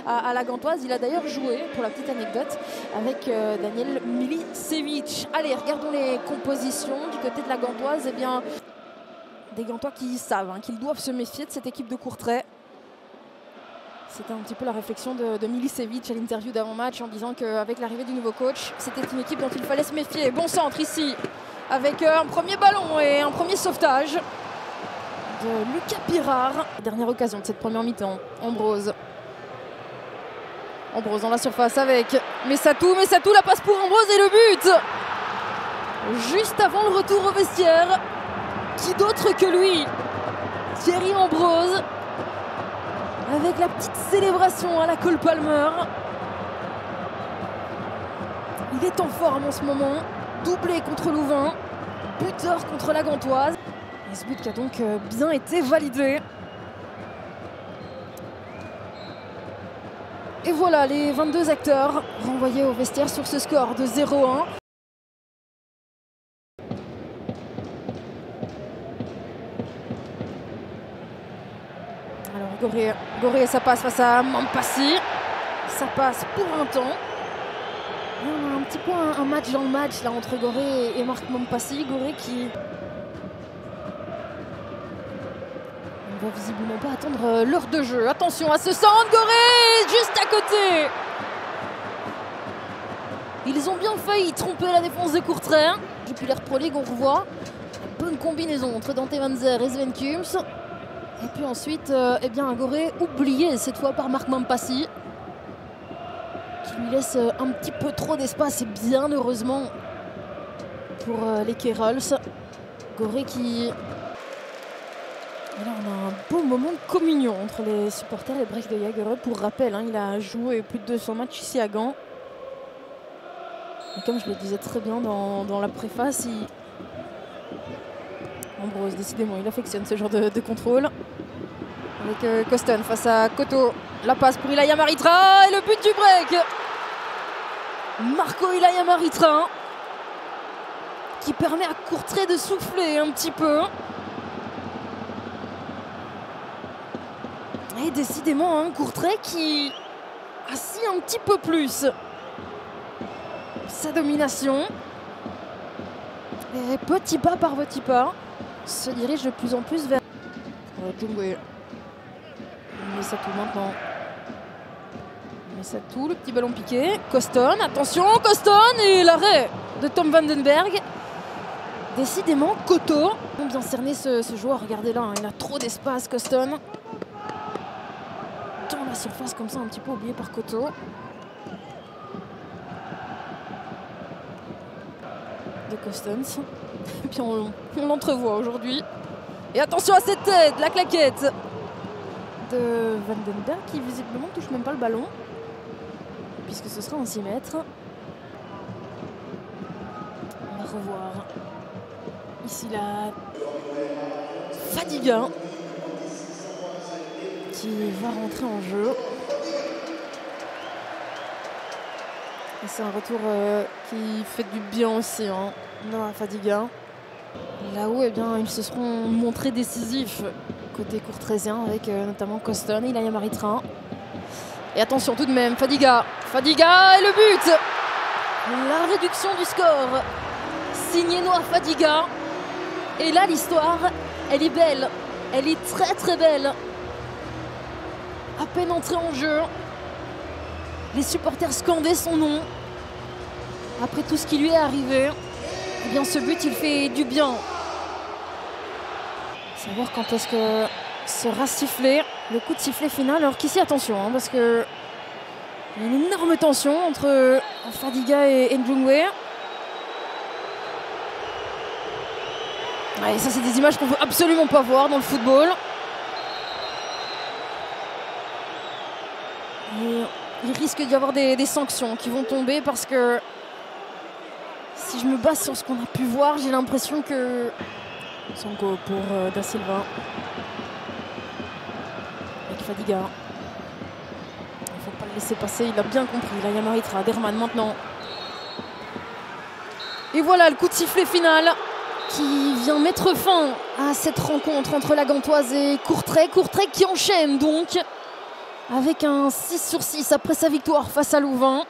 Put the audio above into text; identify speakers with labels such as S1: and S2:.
S1: à la Gantoise. Il a d'ailleurs joué, pour la petite anecdote, avec Daniel Milicevic. Allez, regardons les compositions du côté de la Gantoise. Eh bien, des Gantois qui savent, qu'ils doivent se méfier de cette équipe de Courtrai. C'était un petit peu la réflexion de Milicevic à l'interview d'avant-match en disant qu'avec l'arrivée du nouveau coach, c'était une équipe dont il fallait se méfier. Bon centre ici, avec un premier ballon et un premier sauvetage de Lucas Pirard. Dernière occasion de cette première mi-temps. Ambrose dans la surface avec Messatou, la passe pour Ambrose et le but juste avant le retour au vestiaire. Qui d'autre que lui, Thierry Ambrose, avec la petite célébration à la Cole Palmer. Il est en forme en ce moment, doublé contre Louvain, buteur contre la Gantoise. Et ce but qui a donc bien été validé. Et voilà les 22 acteurs renvoyés au vestiaire sur ce score de 0-1. Alors Gorée, ça passe face à Mampassi. Ça passe pour un temps. Et on a un petit peu un match dans le match là, entre Gorée et Marc Mampassi. Gorée qui ne va visiblement pas attendre l'heure de jeu. Attention à ce centre, Gorée juste à côté. Ils ont bien failli tromper la défense de Courtrai. Depuis l'Air Pro League, on revoit une bonne combinaison entre Dante Vanzer et Sven Kums. Et puis ensuite, eh bien, Gorée oublié cette fois par Marc Mampassi, qui lui laisse un petit peu trop d'espace, et bien heureusement pour les Kerals. Gorée qui... Et là, on a un beau moment de communion entre les supporters et Brecht de Jagereux. Pour rappel, il a joué plus de 200 matchs ici à Gand. Et comme je le disais très bien dans la préface, Ambrose, décidément, il affectionne ce genre de contrôle. Avec Coston face à Koto. La passe pour Ilaya Maritra et le but du break. Marco Ilaya Maritra qui permet à Courtrai de souffler un petit peu. Et décidément, Courtrai qui assis un petit peu plus sa domination. Et petit pas par petit pas, se dirige de plus en plus vers Djungwe. Messatou maintenant. Messatou, le petit ballon piqué. Coston, attention, Coston et l'arrêt de Tom Vandenberg. Décidément, Koto. Bien cerné ce joueur, regardez là, il a trop d'espace, Coston. Dans la surface comme ça, un petit peu oublié par Koto. De Costons. Et puis on l'entrevoit aujourd'hui. Et attention à cette tête, la claquette de Vandenberg qui visiblement touche même pas le ballon, puisque ce sera en 6 mètres. On va revoir ici la Fadiga qui va rentrer en jeu. Et c'est un retour qui fait du bien aussi, Noah Fadiga. Là où ils se seront montrés décisifs côté courtraisien avec notamment Coston et Ilaya Maritra. Et attention tout de même, Fadiga et le but. La réduction du score signé Noah Fadiga. Et là l'histoire, elle est belle, elle est très très belle. À peine entré en jeu, les supporters scandaient son nom. Après tout ce qui lui est arrivé, eh bien ce but il fait du bien. Savoir quand est-ce que sera sifflé le coup de sifflet final. Alors qu'ici attention, parce que il y a une énorme tension entre Fadiga et Ndjungwe. Et ça c'est des images qu'on veut absolument pas voir dans le football. Et il risque d'y avoir des sanctions qui vont tomber, parce que si je me base sur ce qu'on a pu voir, j'ai l'impression que Sanko pour Da Silva avec Fadiga. Il ne faut pas le laisser passer, il a bien compris. Ilaya Maritra, Derman maintenant. Et voilà le coup de sifflet final qui vient mettre fin à cette rencontre entre la Gantoise et Courtrai. Courtrai qui enchaîne donc avec un 6/6 après sa victoire face à Louvain.